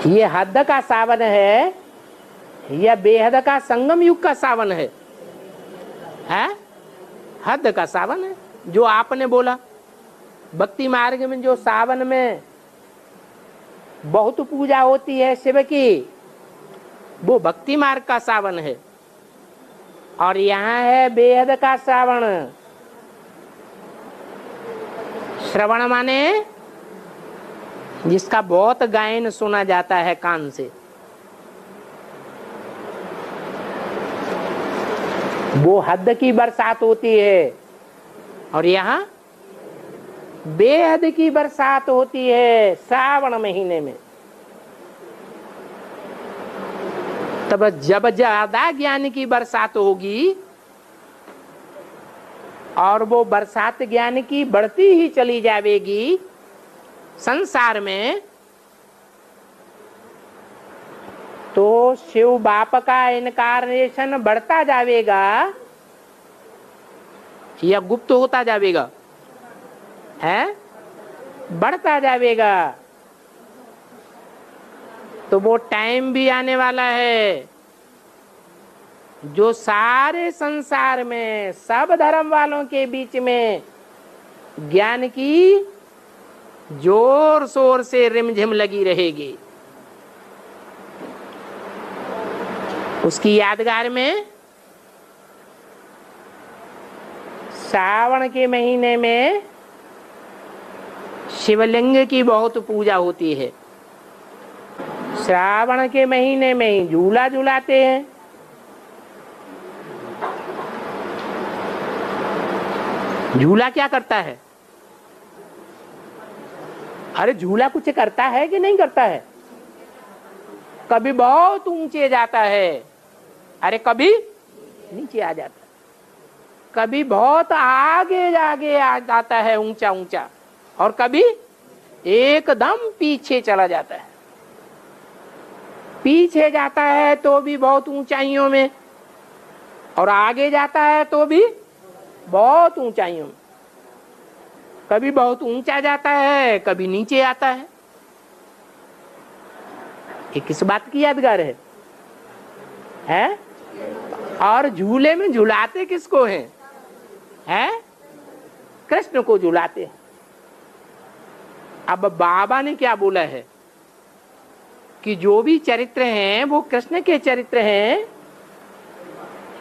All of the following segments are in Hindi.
ये हद का सावन है या बेहद का संगम युग का सावन है? हद का सावन है। जो आपने बोला भक्ति मार्ग में जो सावन में बहुत पूजा होती है शिव की, वो भक्ति मार्ग का सावन है। और यहाँ है बेहद का श्रावण। श्रवण माने जिसका बहुत गायन सुना जाता है कान से, वो हद की बरसात होती है। और यहाँ बेहद की बरसात होती है श्रावण महीने में। तब जब ज्यादा ज्ञान की बरसात होगी और वो बरसात ज्ञान की बढ़ती ही चली जाएगी संसार में, तो शिव बाप का इनकारनेशन बढ़ता जाएगा या गुप्त होता जाएगा? बढ़ता जाएगा। तो वो टाइम भी आने वाला है जो सारे संसार में सब धर्म वालों के बीच में ज्ञान की जोर शोर से रिमझिम लगी रहेगी। उसकी यादगार में श्रावण के महीने में शिवलिंग की बहुत पूजा होती है। श्रावण के महीने में ही झूला झूलाते हैं। झूला क्या करता है? अरे झूला कुछ करता है कि नहीं करता है? कभी बहुत ऊंचे जाता है, अरे कभी नीचे आ जाता है, कभी बहुत आगे आगे आ जाता है ऊंचा ऊंचा, और कभी एकदम पीछे चला जाता है। पीछे जाता है तो भी बहुत ऊंचाइयों में, और आगे जाता है तो भी बहुत ऊंचाइयों में। कभी बहुत ऊंचा जाता है, कभी नीचे आता है। ये किस बात की यादगार है? और झूले में झुलाते किसको हैं? कृष्ण को झुलाते हैं। अब बाबा ने क्या बोला है कि जो भी चरित्र हैं वो कृष्ण के चरित्र हैं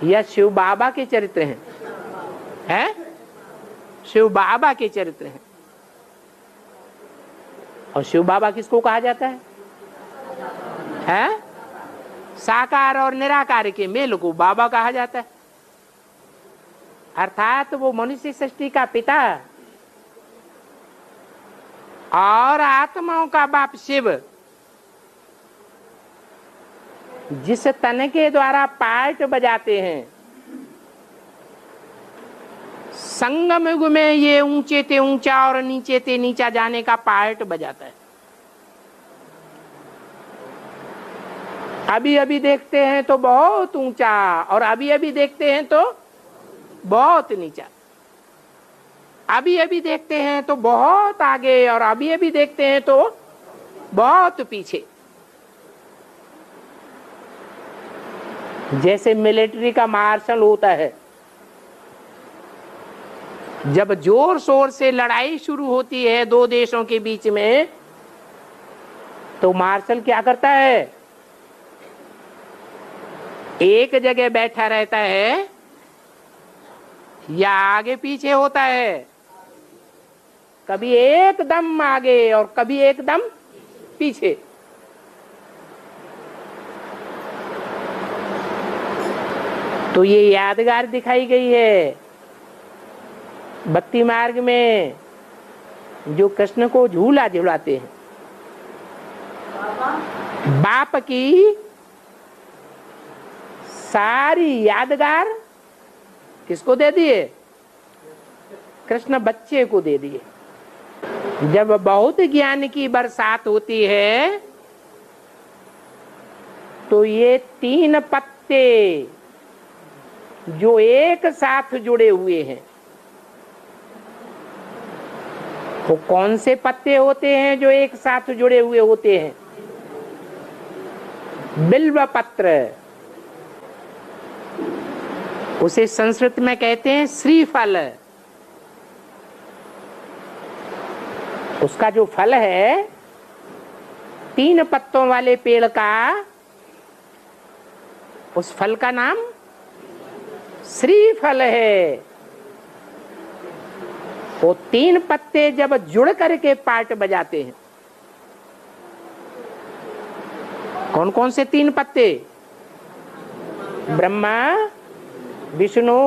या शिव बाबा के चरित्र हैं? शिव बाबा के चरित्र हैं। और शिव बाबा किसको कहा जाता है? साकार और निराकार के मेल को बाबा कहा जाता है। अर्थात वो मनुष्य सृष्टि का पिता और आत्माओं का बाप शिव, जिस तन के द्वारा पार्ट बजाते हैं। संगम युग में ये ऊंचे ते ऊंचा और नीचे ते नीचा जाने का पार्ट बजाता है। अभी अभी देखते हैं तो बहुत ऊंचा, और अभी अभी देखते हैं तो बहुत नीचा। अभी अभी देखते हैं तो बहुत आगे, और अभी अभी देखते हैं तो बहुत पीछे। जैसे मिलिट्री का मार्शल होता है, जब जोर शोर से लड़ाई शुरू होती है दो देशों के बीच में, तो मार्शल क्या करता है? एक जगह बैठा रहता है या आगे पीछे होता है? कभी एकदम आगे और कभी एकदम पीछे। तो ये यादगार दिखाई गई है भक्ति मार्ग में, जो कृष्ण को झूला झुलाते हैं। बाप की सारी यादगार किसको दे दिए? कृष्ण बच्चे को दे दिए। जब बहुत ज्ञान की बरसात होती है तो ये तीन पत्ते जो एक साथ जुड़े हुए हैं, वो कौन से पत्ते होते हैं जो एक साथ जुड़े हुए होते हैं? बिल्व पत्र, उसे संस्कृत में कहते हैं श्रीफल। उसका जो फल है 3 पत्तों वाले पेड़ का, उस फल का नाम श्रीफल है। वो 3 पत्ते जब जुड़ करके पार्ट बजाते हैं, कौन कौन से 3 पत्ते? ब्रह्मा, विष्णु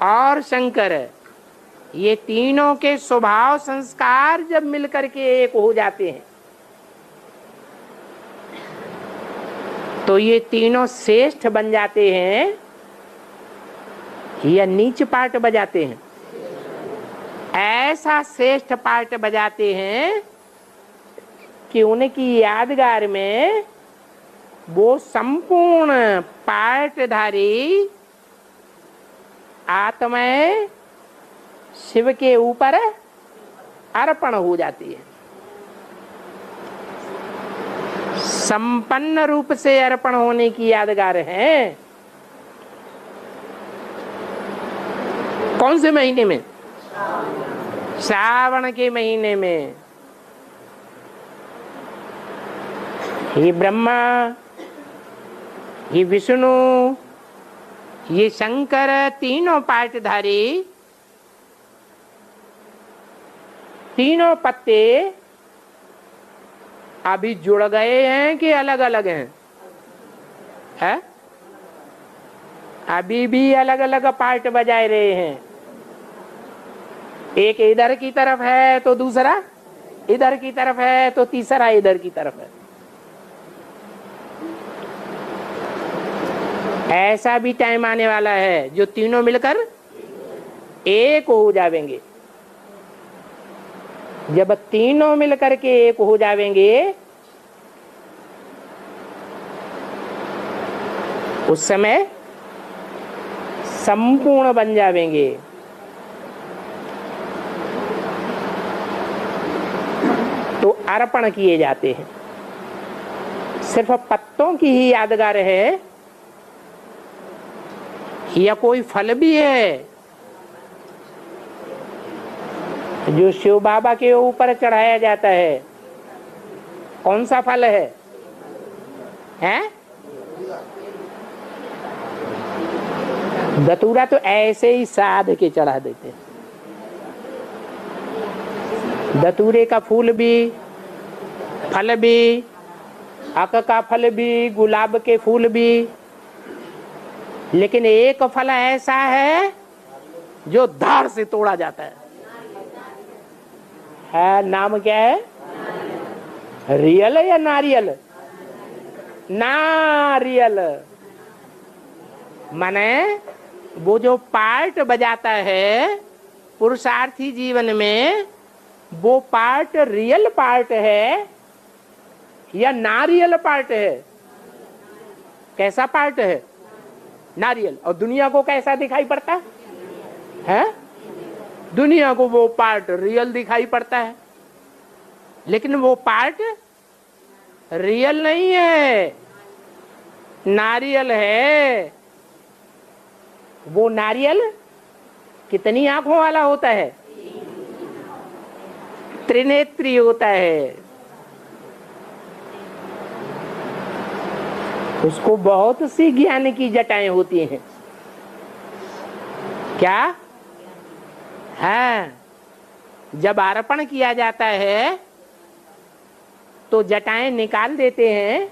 और शंकर। ये तीनों के स्वभाव संस्कार जब मिलकर के एक हो जाते हैं तो ये तीनों श्रेष्ठ बन जाते हैं या नीच पार्ट बजाते हैं? ऐसा श्रेष्ठ पार्ट बजाते हैं कि उनकी यादगार में वो संपूर्ण पार्टधारी आत्माएं शिव के ऊपर अर्पण हो जाती है। संपन्न रूप से अर्पण होने की यादगार है। कौन से महीने में? श्रावण के महीने में। ये ब्रह्मा, ये विष्णु, ये शंकर, तीनों पार्टधारी, तीनों पत्ते अभी जुड़ गए हैं कि अलग अलग हैं? है? अभी भी अलग अलग पार्ट बजाए रहे हैं। एक इधर की तरफ है तो दूसरा इधर की तरफ है तो तीसरा इधर की तरफ है। ऐसा भी टाइम आने वाला है जो तीनों मिलकर एक हो जावेंगे। जब तीनों मिलकर के एक हो जावेंगे उस समय संपूर्ण बन जावेंगे। तो अर्पण किए जाते हैं। सिर्फ पत्तों की ही यादगार है या कोई फल भी है जो शिव बाबा के ऊपर चढ़ाया जाता है? कौन सा फल है? हैं? धतूरा तो ऐसे ही साध के चढ़ा देते हैं। धतूरे का फूल भी, फल भी, अक का फल भी, गुलाब के फूल भी, लेकिन एक फल ऐसा है जो धार से तोड़ा जाता है। नाम क्या है? रियल या नारियल? नारियल। माने वो जो पार्ट बजाता है पुरुषार्थी जीवन में, वो पार्ट रियल पार्ट है या नारियल पार्ट है? कैसा पार्ट है? नारियल। और दुनिया को कैसा दिखाई पड़ता है? दुनिया को वो पार्ट रियल दिखाई पड़ता है, लेकिन वो पार्ट रियल नहीं है, नारियल है। वो नारियल कितनी आंखों वाला होता है? त्रिनेत्री होता है। उसको बहुत सी ज्ञान की जटाएं होती हैं। क्या है? जब अर्पण किया जाता है तो जटाएं निकाल देते हैं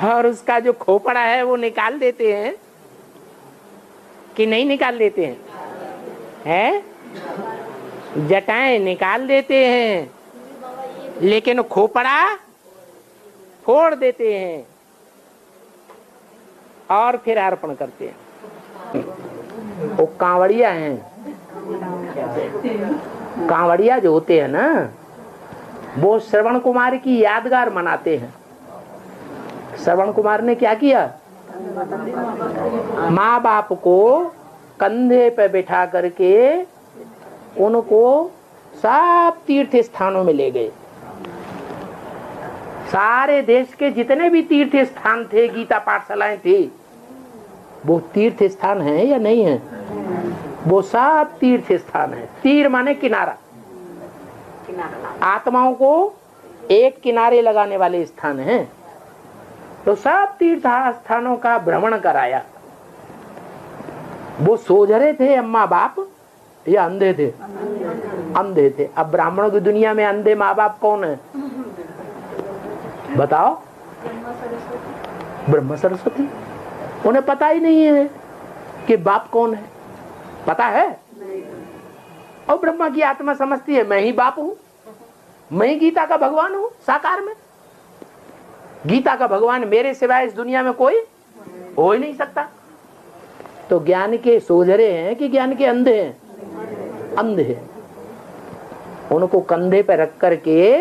और उसका जो खोपड़ा है वो निकाल देते हैं कि नहीं निकाल देते हैं? हैं? जटाएं निकाल देते हैं, लेकिन खोपड़ा फोड़ देते हैं और फिर अर्पण करते हैं। वो कांवड़िया हैं। कांवड़िया जो होते हैं ना, वो श्रवण कुमार की यादगार मनाते हैं। श्रवण कुमार ने क्या किया? माँ बाप को कंधे पे बिठा करके उनको सब तीर्थ स्थानों में ले गए। सारे देश के जितने भी तीर्थ स्थान थे, गीता पाठशालाएं थी, वो तीर्थ स्थान है या नहीं है? वो सब तीर्थ स्थान है। तीर माने किनारा, आत्माओं को एक किनारे लगाने वाले स्थान हैं। तो सब तीर्थ स्थानों का भ्रमण कराया। वो सोझरे थे अम्मा बाप या अंधे थे? अंधे थे। अब ब्राह्मणों की दुनिया में अंधे माँ बाप कौन है बताओ? ब्रह्म सरस्वती। उन्हें पता ही नहीं है कि बाप कौन है। पता है? और ब्रह्मा की आत्मा समझती है मैं ही बाप हूं, मैं ही गीता का भगवान हूं साकार में। गीता का भगवान मेरे सिवाय इस दुनिया में कोई हो ही नहीं सकता। तो ज्ञान के सोझरे हैं कि ज्ञान के अंधे हैं? अंधे हैं। उनको कंधे पर रख करके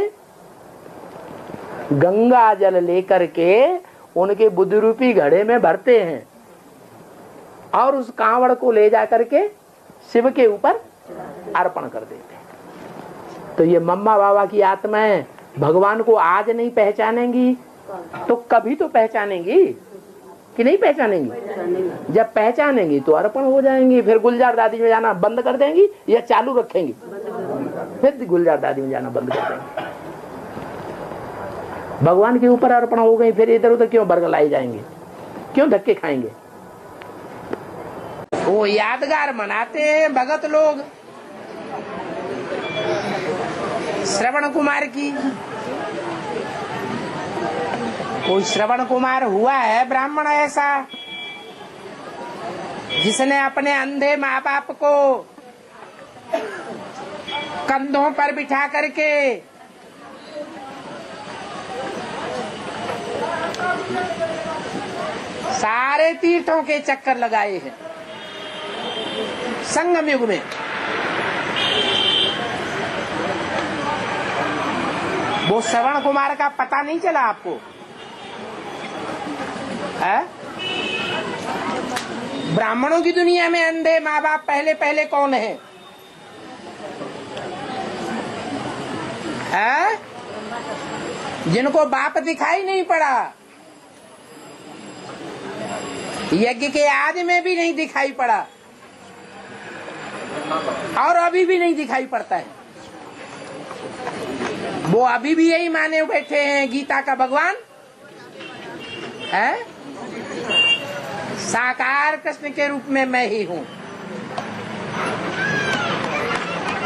गंगा जल लेकर के उनके बुद्ध रूपी घड़े में भरते हैं और उस कांवड़ को ले जा करके शिव के ऊपर अर्पण कर देते हैं। तो ये मम्मा बाबा की आत्माएं भगवान को आज नहीं पहचानेंगी तो कभी तो पहचानेंगी कि नहीं पहचानेंगी? जब पहचानेंगी तो अर्पण हो जाएंगी। फिर गुलजार दादी में जाना बंद कर देंगी या चालू रखेंगी? फिर गुलजार दादी में जाना बंद कर देंगी। भगवान के ऊपर अर्पण हो गई, फिर इधर उधर क्यों बरगलाई जाएंगे, क्यों धक्के खाएंगे? वो यादगार मनाते हैं भगत लोग श्रवण कुमार की। कोई श्रवण कुमार हुआ है ब्राह्मण ऐसा जिसने अपने अंधे माँ बाप को कंधों पर बिठा करके सारे तीर्थों के चक्कर लगाए हैं संगम युग में? वो श्रवण कुमार का पता नहीं चला आपको? है? ब्राह्मणों की दुनिया में अंधे माँ बाप पहले पहले कौन है? जिनको बाप दिखाई नहीं पड़ा, यज्ञ के आदि में भी नहीं दिखाई पड़ा और अभी भी नहीं दिखाई पड़ता है। वो अभी भी यही माने बैठे हैं गीता का भगवान है, साकार कृष्ण के रूप में मैं ही हूँ।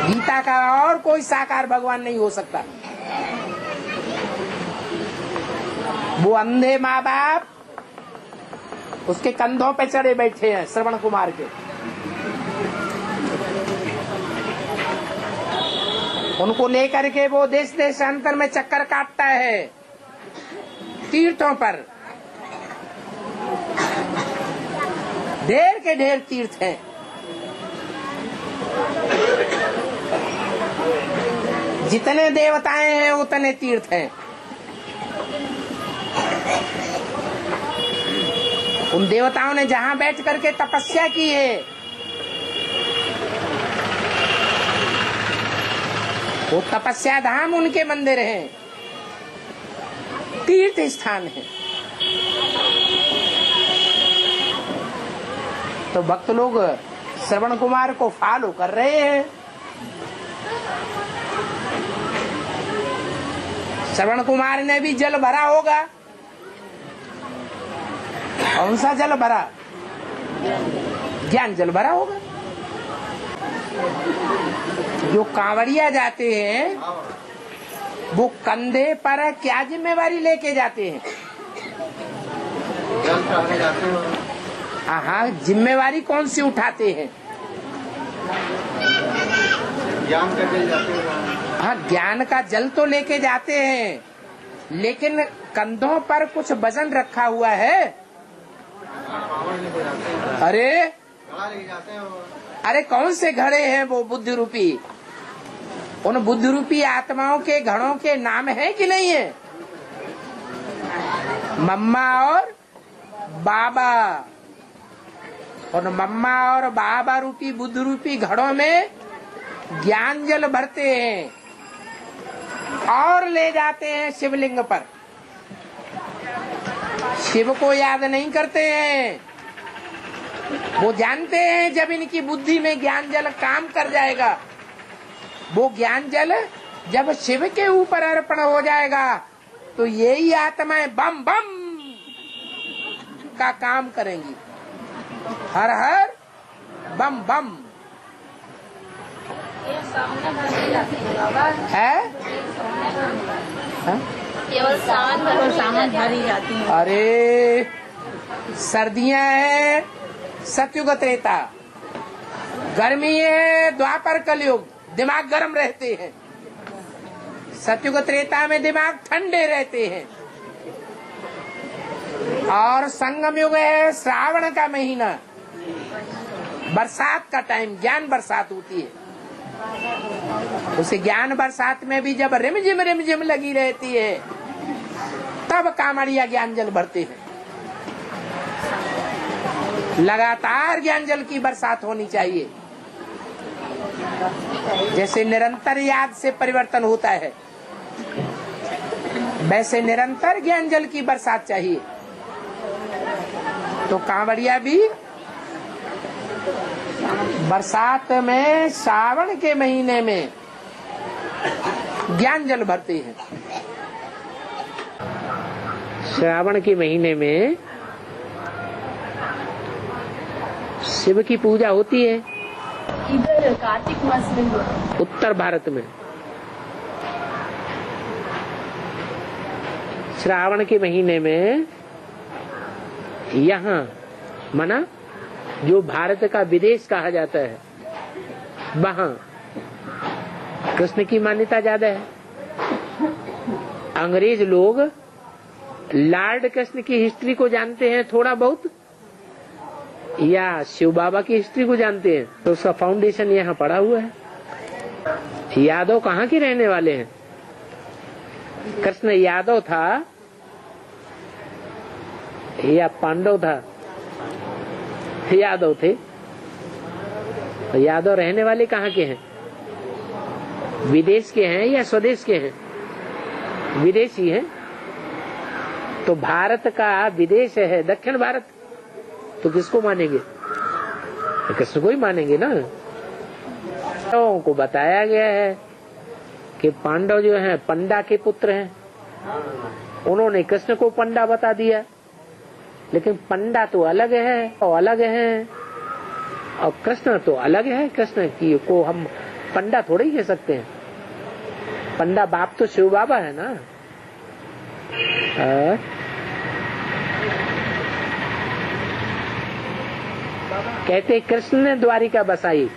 गीता का और कोई साकार भगवान नहीं हो सकता। वो अंधे माँ बाप उसके कंधों पे चढ़े बैठे हैं श्रवण कुमार के। उनको लेकर के वो देश देशांतर में चक्कर काटता है तीर्थों पर। ढेर के ढेर तीर्थ हैं। जितने देवताएं हैं उतने तीर्थ हैं। उन देवताओं ने जहां बैठ करके तपस्या की है वो तपस्या धाम उनके मंदिर हैं, तीर्थ स्थान है। तो भक्त लोग श्रवण कुमार को फॉलो कर रहे हैं। श्रवण कुमार ने भी जल भरा होगा। कौन सा जल भरा? ज्ञान जल भरा होगा। जो कांवड़िया जाते हैं वो कंधे पर क्या जिम्मेवारी लेके जाते हैं? हाँ, जिम्मेवारी कौन सी उठाते हैं? ज्ञान का जल जाते हैं। हाँ, ज्ञान का जल तो लेके जाते हैं, लेकिन कंधों पर कुछ वजन रखा हुआ है। अरे कौन से घड़े हैं वो बुद्ध रूपी? उन बुद्ध रूपी आत्माओं के घड़ों के नाम है कि नहीं है? मम्मा और बाबा। और मम्मा और बाबा रूपी बुद्ध रूपी घड़ों में ज्ञान जल भरते हैं और ले जाते हैं शिवलिंग पर। शिव को याद नहीं करते हैं। वो जानते हैं जब इनकी बुद्धि में ज्ञान जल काम कर जाएगा, वो ज्ञान जल जब शिव के ऊपर अर्पण हो जाएगा तो यही आत्माएं बम बम का काम करेंगी। हर हर बम बम है, केवल सामान भरी जाती है। अरे सर्दियां है सतयुग त्रेता, गर्मी है द्वापर कलयुग, दिमाग गर्म रहते हैं। सतयुग त्रेता में दिमाग ठंडे रहते हैं। और संगम युग है श्रावण का महीना, बरसात का टाइम, ज्ञान बरसात होती है। उसे ज्ञान बरसात में भी जब रिमझिम लगी रहती है तब कांवड़िया ज्ञान जल भरते हैं। लगातार ज्ञान जल की बरसात होनी चाहिए। जैसे निरंतर याद से परिवर्तन होता है, वैसे निरंतर ज्ञान जल की बरसात चाहिए। तो कांवड़िया भी बरसात में, श्रावण के महीने में ज्ञान जल भरते हैं। श्रावण के महीने में शिव की पूजा होती है। इधर कार्तिक मास में, उत्तर भारत में श्रावण के महीने में, यहाँ मना जो भारत का विदेश कहा जाता है, वहाँ कृष्ण की मान्यता ज्यादा है। अंग्रेज लोग लॉर्ड कृष्ण की हिस्ट्री को जानते हैं थोड़ा बहुत, या शिव बाबा की हिस्ट्री को जानते हैं, तो उसका फाउंडेशन यहाँ पड़ा हुआ है। यादव कहाँ के रहने वाले हैं? कृष्ण यादव था या पांडव था? यादव थे। तो यादव रहने वाले कहाँ के हैं? विदेश के हैं या स्वदेश के हैं? विदेशी हैं। तो भारत का विदेश है दक्षिण भारत, तो किसको मानेंगे? कृष्ण को ही मानेंगे ना। पांडवों को बताया गया है कि पांडव जो हैं पंडा के पुत्र हैं, उन्होंने कृष्ण को पंडा बता दिया। लेकिन पंडा तो अलग है और अलग है, और कृष्ण तो अलग है। कृष्ण की को हम पंडा थोड़े ही कह सकते हैं। पंडा बाप तो शिव बाबा है ना। कहते कृष्ण ने द्वारिका बसाई,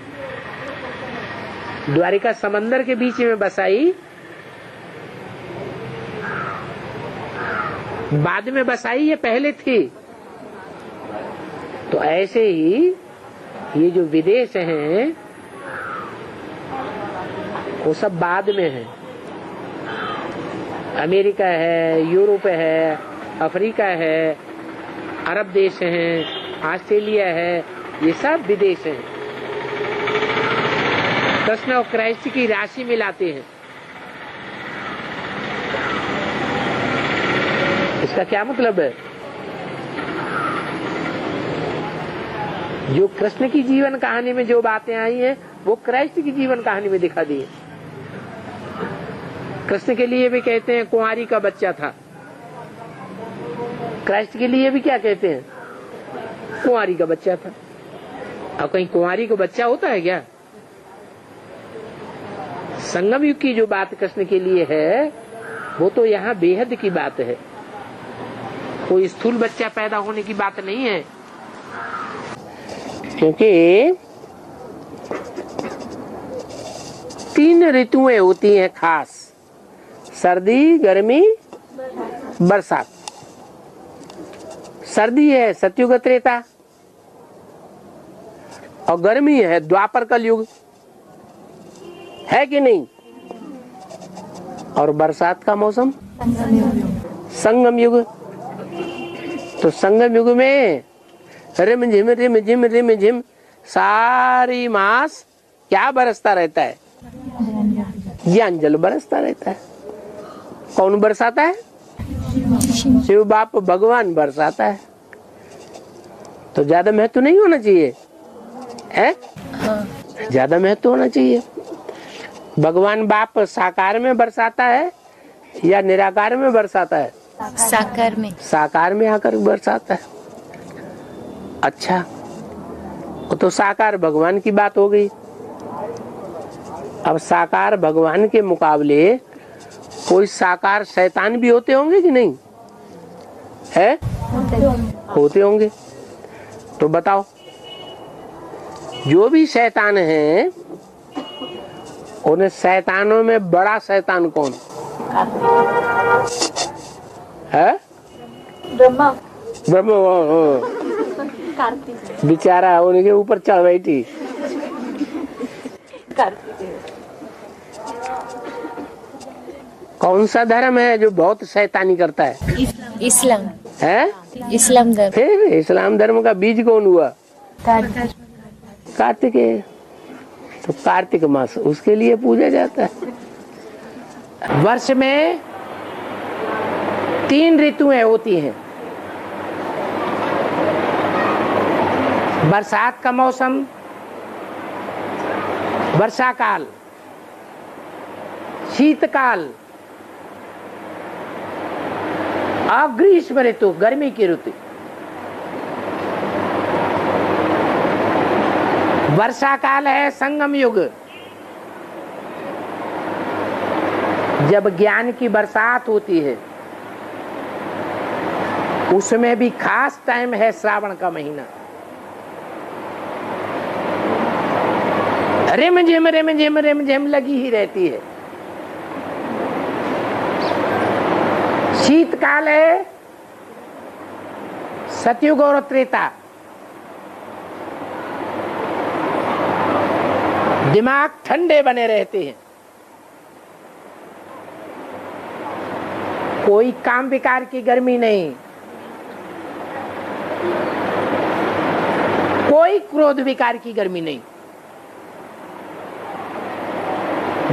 द्वारिका समंदर के बीच में बसाई, बाद में बसाई या पहले थी? तो ऐसे ही ये जो विदेश हैं वो सब बाद में है। अमेरिका है, यूरोप है, अफ्रीका है, अरब देश हैं, ऑस्ट्रेलिया है, ये सब विदेश हैं। कृष्ण और क्राइस्ट की राशि मिलाते हैं। इसका क्या मतलब है? जो कृष्ण की जीवन कहानी में जो बातें आई हैं वो क्राइस्ट की जीवन कहानी में दिखा दी है। कृष्ण के लिए भी कहते हैं कुंवारी का बच्चा था, क्राइस्ट के लिए भी क्या कहते हैं? कुंवारी का बच्चा था। अब कहीं कुंवारी को बच्चा होता है क्या? संगम युग की जो बात कृष्ण के लिए है वो तो यहाँ बेहद की बात है, कोई स्थूल बच्चा पैदा होने की बात नहीं है। क्योंकि 3 ऋतुएं होती हैं खास, सर्दी, गर्मी, बरसात। सर्दी है सतयुग त्रेता, और गर्मी है द्वापर कलयुग, है कि नहीं? और बरसात का मौसम संगम युग। तो संगम युग में रिम झिम सारी मास क्या बरसता रहता है? ज्ञान जल बरसता रहता है। कौन बरसाता है? शिव बाप भगवान बरसाता है, तो ज्यादा महत्व नहीं होना चाहिए है? ज्यादा महत्व होना चाहिए। भगवान बाप साकार में बरसाता है या निराकार में बरसाता है? साकार में। साकार में आकर बरसाता है। अच्छा, तो साकार भगवान की बात हो गई। अब साकार भगवान के मुकाबले कोई साकार शैतान भी होते होंगे कि नहीं है? होते होंगे। तो बताओ, जो भी शैतान हैं उन्हें शैतानों में बड़ा शैतान कौन है? ब्रह्मा। ब्रह्मा। बेचारा उनके ऊपर चढ़ बैठी। कौन सा धर्म है जो बहुत शैतानी करता है? इस्लाम है? इस्लाम धर्म। फिर इस्लाम धर्म का बीज कौन हुआ? कार्तिक। तो कार्तिक मास उसके लिए पूजा जाता है। वर्ष में 3 ऋतुएं होती हैं। बरसात का मौसम, वर्षा काल, शीतकाल और ग्रीष्म ऋतु, गर्मी की ऋतु। वर्षा काल है संगम युग, जब ज्ञान की बरसात होती है। उसमें भी खास टाइम है श्रावण का महीना। रिम झिम रिम झिम रिम झिम लगी ही रहती है। शीतकाल है सतयुग और त्रेता। दिमाग ठंडे बने रहते हैं, कोई काम विकार की गर्मी नहीं, कोई क्रोध विकार की गर्मी नहीं।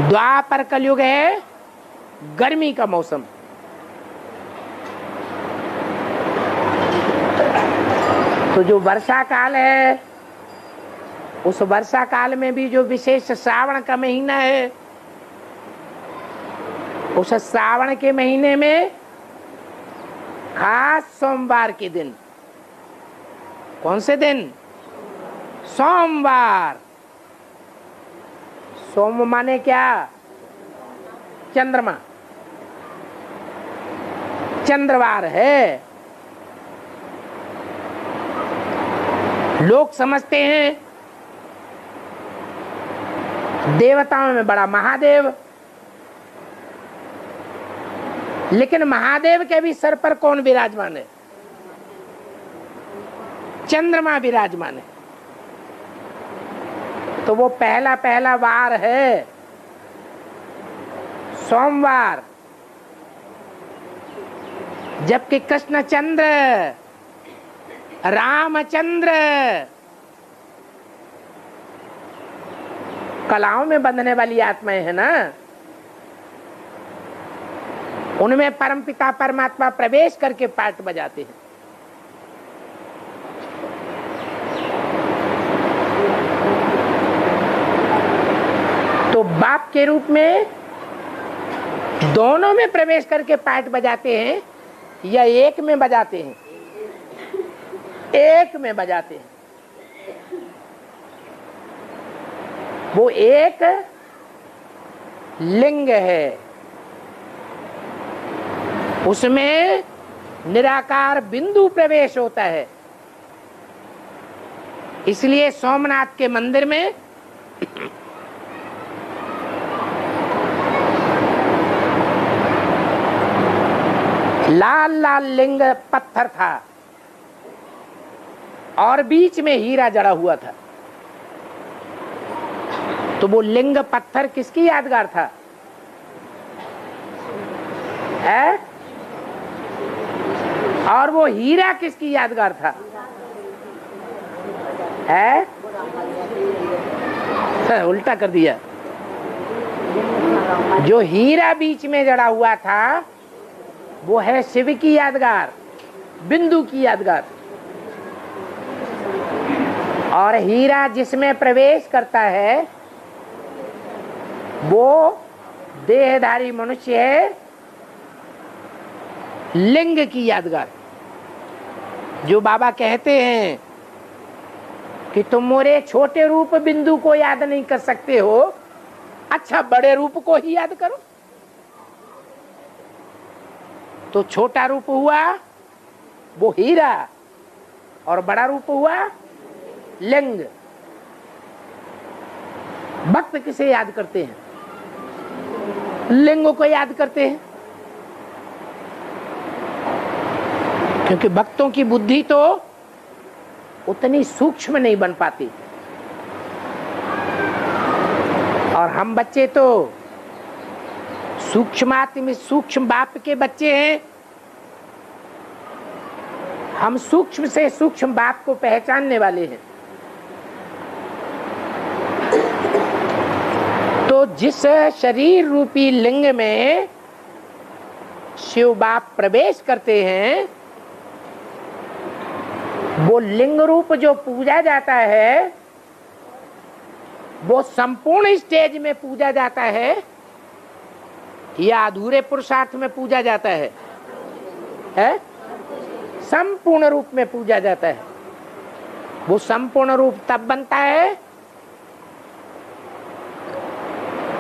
द्वापर कलयुग है गर्मी का मौसम। तो जो वर्षा काल है, उस वर्षा काल में भी जो विशेष श्रावण का महीना है, उस श्रावण के महीने में खास सोमवार के दिन। कौन से दिन? सोमवार। सोम माने क्या? चंद्रमा। चंद्रवार है। लोग समझते हैं देवताओं में बड़ा महादेव, लेकिन महादेव के भी सर पर कौन विराजमान है? चंद्रमा विराजमान है। तो वो पहला वार है सोमवार, जबकि कृष्णचंद्र रामचंद्र कलाओं में बंधने वाली आत्माएं है ना, उनमें परमपिता परमात्मा प्रवेश करके पाठ बजाते हैं। तो बाप के रूप में दोनों में प्रवेश करके पाठ बजाते हैं या एक में बजाते हैं? एक में बजाते हैं। वो एक लिंग है, उसमें निराकार बिंदु प्रवेश होता है। इसलिए सोमनाथ के मंदिर में लाल लाल लिंग पत्थर था और बीच में हीरा जड़ा हुआ था। तो वो लिंग पत्थर किसकी यादगार था? है? और वो हीरा किसकी यादगार था? है? उल्टा कर दिया। जो हीरा बीच में जड़ा हुआ था वो है शिव की यादगार, बिंदु की यादगार। और हीरा जिसमें प्रवेश करता है वो देहधारी मनुष्य है, लिंग की यादगार। जो बाबा कहते हैं कि तुम मोरे छोटे रूप बिंदु को याद नहीं कर सकते हो, अच्छा बड़े रूप को ही याद करो। तो छोटा रूप हुआ वो हीरा और बड़ा रूप हुआ लिंग। भक्त किसे याद करते हैं? लिंग को याद करते हैं, क्योंकि भक्तों की बुद्धि तो उतनी सूक्ष्म नहीं बन पाती, और हम बच्चे तो सूक्ष्माति सूक्ष्म बाप के बच्चे हैं। हम सूक्ष्म से सूक्ष्म बाप को पहचानने वाले हैं। तो जिस शरीर रूपी लिंग में शिव बाप प्रवेश करते हैं, वो लिंग रूप जो पूजा जाता है वो संपूर्ण स्टेज में पूजा जाता है या अधूरे पुरुषार्थ में पूजा जाता है? संपूर्ण रूप में पूजा जाता है। वो संपूर्ण रूप तब बनता है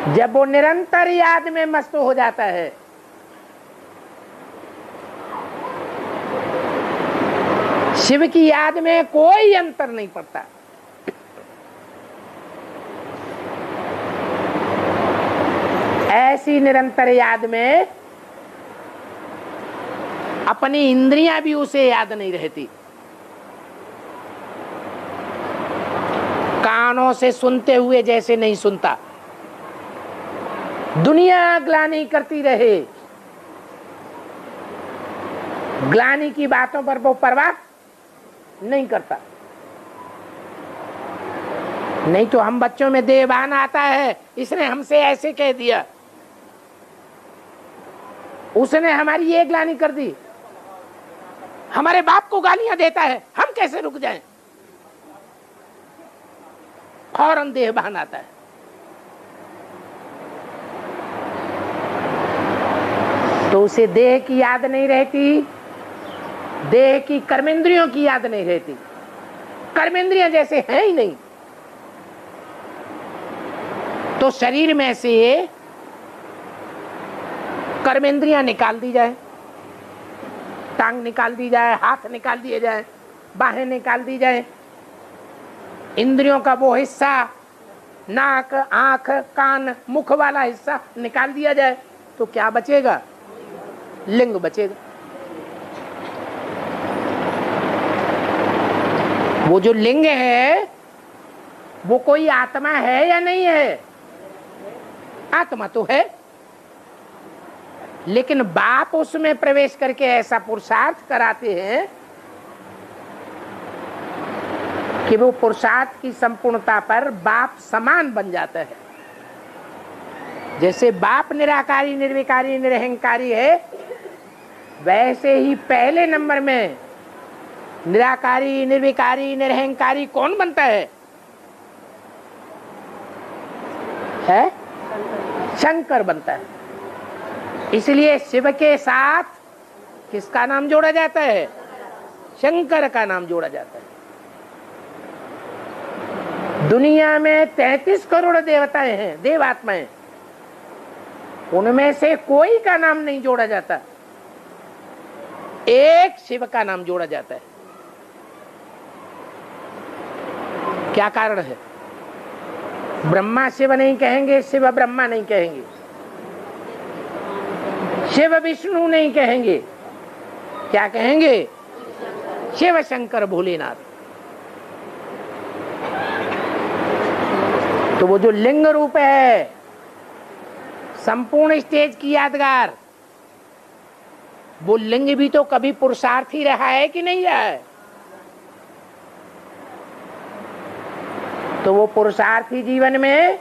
जब वो निरंतर याद में मस्त हो जाता है। शिव की याद में कोई अंतर नहीं पड़ता। ऐसी निरंतर याद में अपनी इंद्रियां भी उसे याद नहीं रहती। कानों से सुनते हुए जैसे नहीं सुनता, दुनिया ग्लानि करती रहे, ग्लानि की बातों पर वो परवाह नहीं करता। नहीं तो हम बच्चों में देवान आता है, इसने हमसे ऐसे कह दिया, उसने हमारी ये ग्लानि कर दी, हमारे बाप को गालियां देता है, हम कैसे रुक जाएं? फौरन देहभान आता है। तो उसे देह की याद नहीं रहती, देह की कर्मेंद्रियों की याद नहीं रहती। कर्मेंद्रियां जैसे हैं ही नहीं। तो शरीर में से कर्मेंद्रियां निकाल दी जाए, टांग निकाल दी जाए, हाथ निकाल दिए जाए, बाहें निकाल दी जाए, इंद्रियों का वो हिस्सा, नाक, आंख, कान, मुख वाला हिस्सा निकाल दिया जाए, तो क्या बचेगा? लिंग बचेगा। वो जो लिंग है वो कोई आत्मा है या नहीं है? आत्मा तो है, लेकिन बाप उसमें प्रवेश करके ऐसा पुरुषार्थ कराते हैं कि वो पुरुषार्थ की संपूर्णता पर बाप समान बन जाता है। जैसे बाप निराकारी, निर्विकारी, निरहंकारी है, वैसे ही पहले नंबर में निराकारी, निर्विकारी, निरहंकारी कौन बनता है? शंकर बनता है। इसलिए शिव के साथ किसका नाम जोड़ा जाता है? शंकर का नाम जोड़ा जाता है। दुनिया में 33 करोड़ देवताएं हैं, देवात्माएं, उनमें से कोई का नाम नहीं जोड़ा जाता, एक शिव का नाम जोड़ा जाता है। क्या कारण है? ब्रह्मा शिव नहीं कहेंगे, शिव ब्रह्मा नहीं कहेंगे, शिव विष्णु नहीं कहेंगे, क्या कहेंगे? शिव शंकर भोलेनाथ। तो वो जो लिंग रूप है, संपूर्ण स्टेज की यादगार, वो लिंग भी तो कभी पुरुषार्थी रहा है कि नहीं रहा है? तो वो पुरुषार्थी जीवन में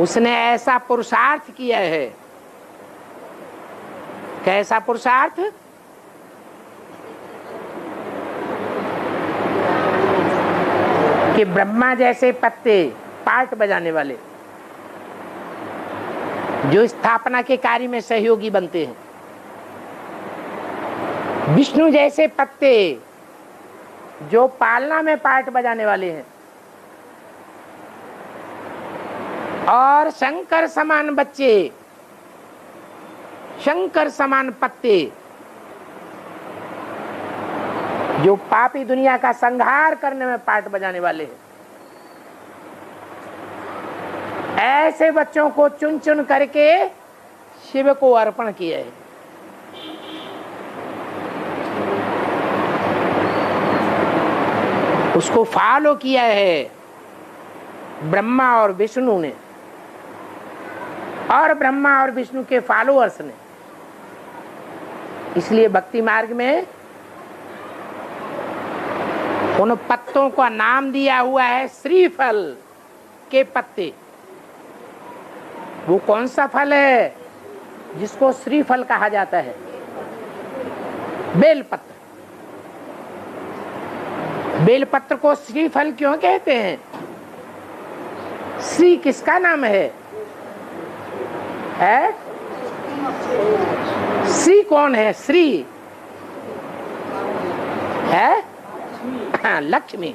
उसने ऐसा पुरुषार्थ किया है कैसा पुरुषार्थ? कि ब्रह्मा जैसे पत्ते पार्ट बजाने वाले जो स्थापना के कार्य में सहयोगी बनते हैं, विष्णु जैसे पत्ते जो पालना में पार्ट बजाने वाले हैं, और शंकर समान बच्चे, शंकर समान पत्ते जो पापी दुनिया का संहार करने में पार्ट बजाने वाले हैं, ऐसे बच्चों को चुन चुन करके शिव को अर्पण किया है। उसको फॉलो किया है ब्रह्मा और विष्णु ने, और ब्रह्मा और विष्णु के फॉलोअर्स ने। इसलिए भक्ति मार्ग में उन पत्तों का नाम दिया हुआ है श्रीफल के पत्ते। वो कौन सा फल है जिसको श्रीफल कहा जाता है? बेलपत्र। बेलपत्र को श्रीफल क्यों कहते हैं? श्री किसका नाम है? श्री कौन है? श्री है लक्ष्मी।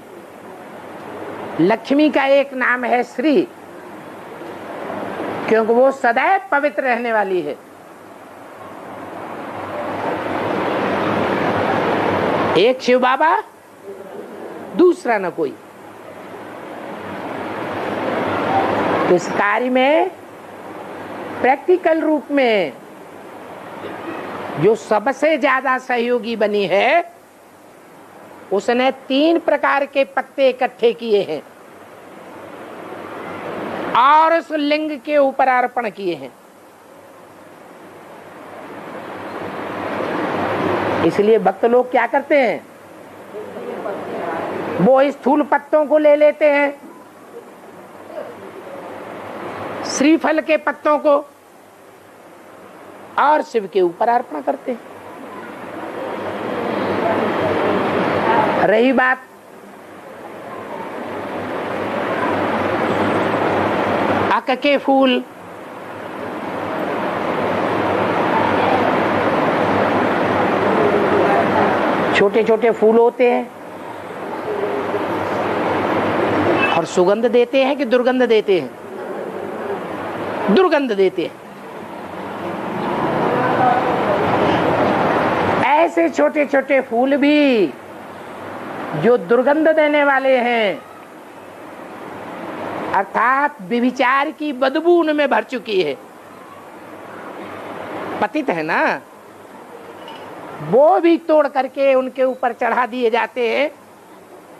लक्ष्मी का एक नाम है श्री, क्योंकि वो सदैव पवित्र रहने वाली है। एक शिव बाबा, दूसरा न कोई। तो इस कार्य में प्रैक्टिकल रूप में जो सबसे ज्यादा सहयोगी बनी है, उसने 3 प्रकार के पत्ते इकट्ठे किए हैं और उस लिंग के ऊपर अर्पण किए हैं। इसलिए भक्त लोग क्या करते हैं, वो स्थूल पत्तों को ले लेते हैं, श्रीफल के पत्तों को, और शिव के ऊपर अर्पण करते हैं। रही बात अक के फूल, छोटे छोटे फूल होते हैं और सुगंध देते हैं कि दुर्गंध देते हैं? दुर्गंध देते हैं। ऐसे छोटे छोटे फूल भी जो दुर्गंध देने वाले हैं, अर्थात व्यभिचार की बदबू उनमें भर चुकी है, पतित है ना, वो भी तोड़ करके उनके ऊपर चढ़ा दिए जाते हैं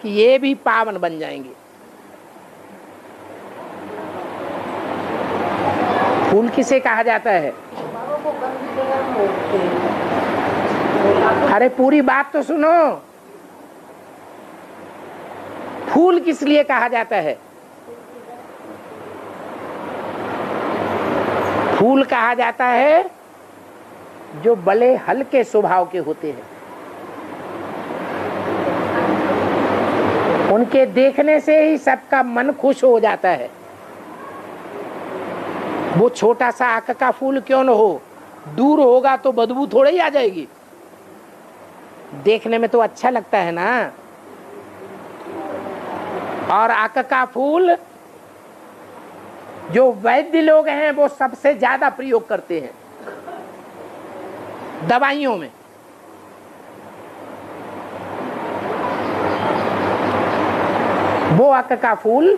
कि ये भी पावन बन जाएंगे। फूल किसे कहा जाता है? अरे पूरी बात तो सुनो। फूल किस लिए कहा जाता है? फूल कहा जाता है जो बड़े हल्के स्वभाव के होते हैं, उनके देखने से ही सबका मन खुश हो जाता है। वो छोटा सा आक का फूल क्यों न हो, दूर होगा तो बदबू थोड़ी ही आ जाएगी, देखने में तो अच्छा लगता है ना। और आक का फूल जो वैद्य लोग हैं वो सबसे ज्यादा प्रयोग करते हैं दवाइयों में। वो आक का फूल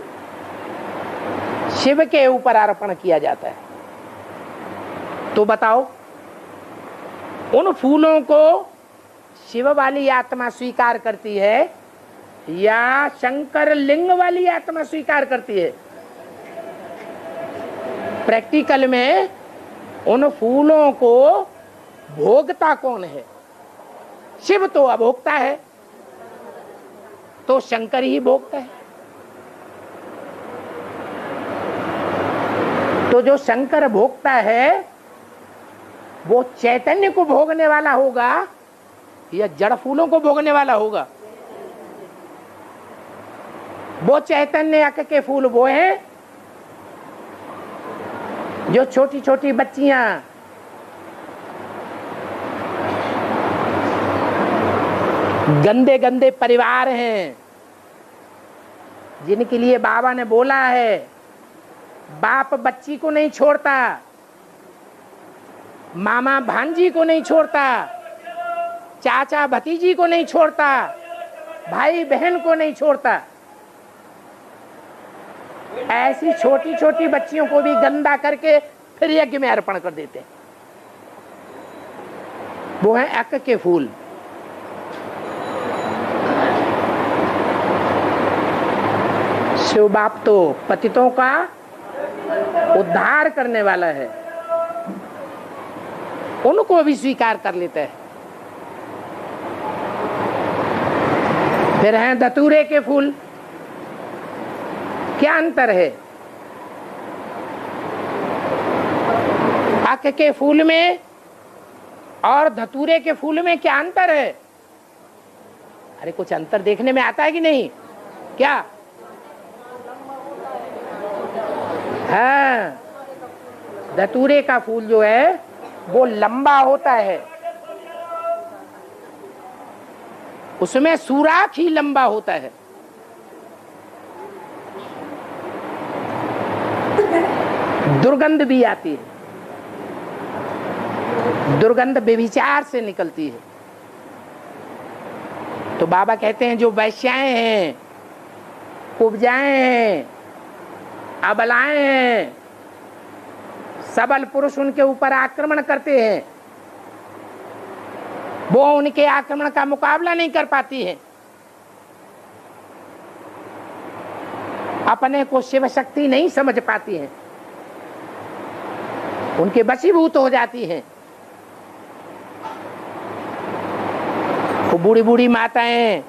शिव के ऊपर अर्पण किया जाता है। तो बताओ, उन फूलों को शिव वाली आत्मा स्वीकार करती है या शंकर लिंग वाली आत्मा स्वीकार करती है? प्रैक्टिकल में उन फूलों को भोगता कौन है? शिव तो अभोक्ता है, तो शंकर ही भोगता है। तो जो शंकर भोगता है वो चैतन्य को भोगने वाला होगा या जड़ फूलों को भोगने वाला होगा? वो चैतन्य अक के फूल वो हैं जो छोटी छोटी बच्चियां गंदे गंदे परिवार हैं, जिनके लिए बाबा ने बोला है बाप बच्ची को नहीं छोड़ता, मामा भांजी को नहीं छोड़ता, चाचा भतीजी को नहीं छोड़ता, भाई बहन को नहीं छोड़ता। ऐसी छोटी छोटी बच्चियों को भी गंदा करके फिर यज्ञ में अर्पण कर देते हैं। वो है अक के फूल। शिव बाप तो पतितों का उद्धार करने वाला है, उनको भी स्वीकार कर लेता है। फिर हैं धतूरे के फूल। क्या अंतर है अक के फूल में और धतूरे के फूल में? क्या अंतर है? अरे कुछ अंतर देखने में आता है कि नहीं? क्या? हाँ, धतूरे का फूल जो है वो लंबा होता है, उसमें सुराख ही लंबा होता है। दुर्गंध भी आती है, दुर्गंध व्यभिचार से निकलती है। तो बाबा कहते हैं जो वैश्याएं हैं, कुब्जाएं हैं, अबलाएं हैं, सबल पुरुष उनके ऊपर आक्रमण करते हैं, वो उनके आक्रमण का मुकाबला नहीं कर पाती हैं, अपने को शिव शक्ति नहीं समझ पाती हैं, उनके वशीभूत हो जाती हैं। वो बूढ़ी बूढ़ी माताएं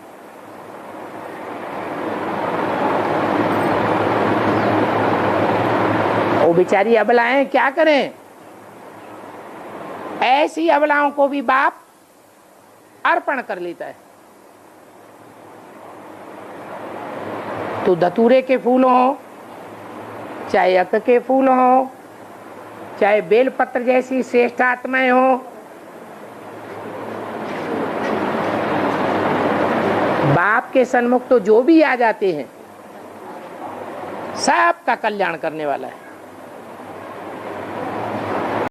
वो बेचारी अबलाएं क्या करें? ऐसी अबलाओं को भी बाप अर्पण कर लेता है। तो धतूरे के फूल हो, चाहे अक के फूल हो, चाहे बेलपत्र जैसी श्रेष्ठ आत्माएं हो, बाप के सन्मुख तो जो भी आ जाते हैं सबका कल्याण करने वाला है।